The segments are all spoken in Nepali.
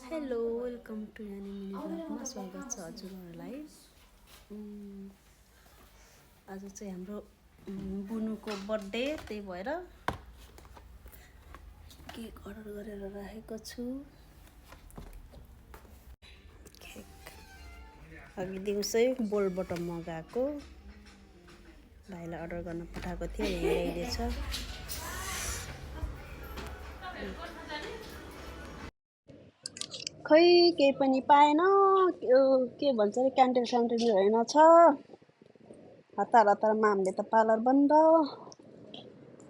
हेलो वेलकम टु यानी मिनी ब्लगमा स्वागत छ हजुरहरूलाई। आज चाहिँ हाम्रो बुनुको बर्थडे, त्यही भएर केक अर्डर गरेर राखेको छु। केक अघि दिउँसै बोलबाट मगाएको, भाइलाई अर्डर गर्न पठाएको थिएँ, ल्याइदिएछ। खै केही पनि पाएन, के भन्छ अरे क्यान्टिन स्यान्टिन रहेनछ। हतार हतारमा हामीले त पार्लर बन्द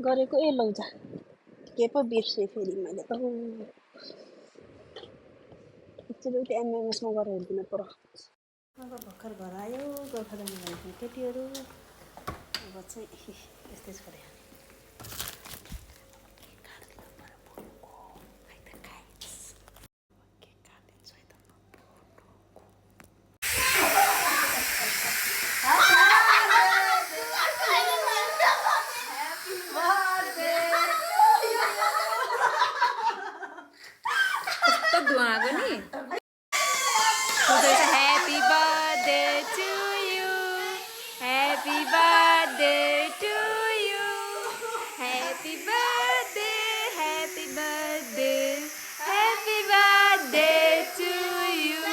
गरेको। ए लौजा के पो बिर्सेँ फेरि मैले त। एकचोटि उति एमएमएसमा गरेर हेरिदिनु पर्यो। अब भर्खर घर आयो गोर्खा जानु भनेको केटीहरू। अब चाहिँ यस्तै छोड्यो। Happy birthday to you. Happy birthday to you. Happy birthday, happy birthday, happy birthday to you.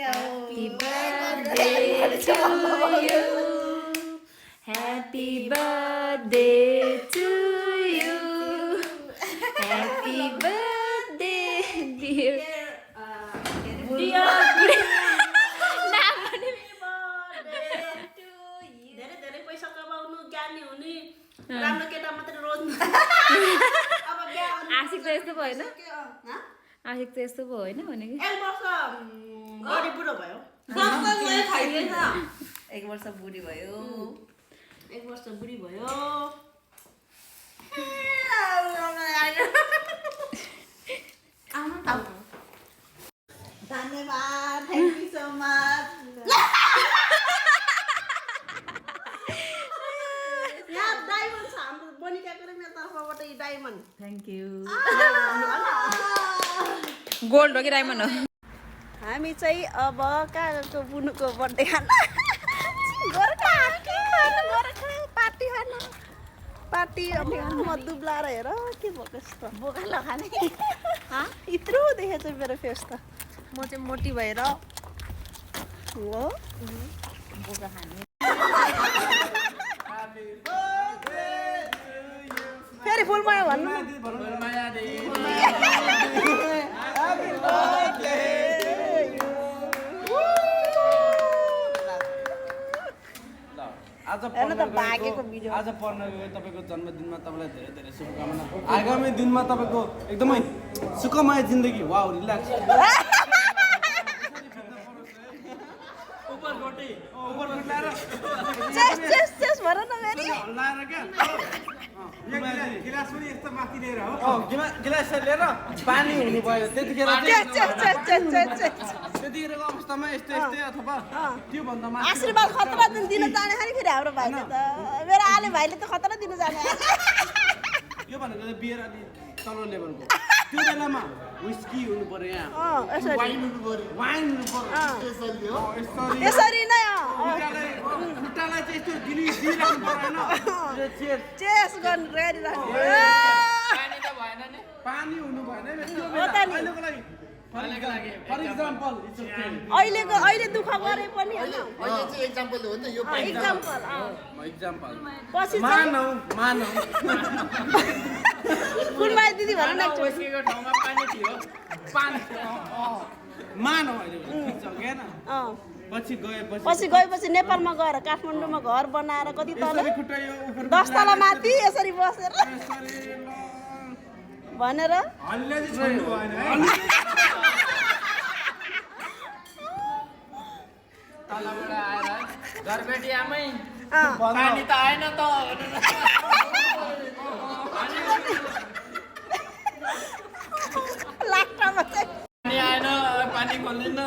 Happy birthday to you. Happy birthday to you. Happy birthday, dear. धेरै पैसा कमाउनु, ज्ञानी हुने, राम्रो केटा मात्रै रोज्नु। आशिक त यस्तो भयो होइन? आशिक त यस्तो भयो होइन भने कि 1 वर्ष बढी बुढो भयो। 1 वर्ष बुढी भयो। 1 वर्ष बुढी भयो। धन्यवाद, थ्याङ्क यू सो मच। यहाँ डायमन्ड छ हाम्रो बनिकाको र मेरो तर्फबाट यो डायमन्ड। Thank you. गोल्ड हो कि डायमन्ड हो? हामी चाहिँ अब कागको बुनुको बर्थडे खान गोर्खा पार्टी खान पार्टी अनि म दुब्लाएर हेर के भएको यस्तो बोका लगाने। यत्रो देखेछ मेरो फेस त। म चाहिँ मोटी भएर हो बोका खाने। फेरि फुलमाया भन्नु। आज पर्न गयो तपाईँको जन्मदिनमा तपाईँलाई धेरै धेरै शुभकामना। आगामी दिनमा तपाईँको एकदमै सुखमय जिन्दगी। Wow relax. गिलास लिएर पानी हुनुभयो त्यतिखेरको अवस्थामा यस्तै अथवा त्योभन्दा माथि आशीर्वाद खतरा दिन जाने खाने फेरि हाम्रो भाइले त मेरो आले भाइले त खतरा दिन जाने। यो भनेको चाहिँ बियर अलि तल्लो लेभलको। त्यो बेलामा विस्की हुनु पर्यो, यहाँ वाइन हुनु पर्यो। यसरी नै खुट्टालाई चाहिँ यस्तो दिइराख्नु पर्यो होइन। चेस गर्नु रेडी राख्नु। पानी हुनु भएन अहिले दुःख गरे पनि फुलमाया दिदी भन न। पछि गएपछि नेपालमा गएर काठमाडौँमा घर बनाएर कति तल 10 तल माथि यसरी बसेर भनेर तलबाट आएर घरबेटी आमै पानी त आएन त लाग्टामा चाहिँ पानी आएन, पानी खोल्दैन।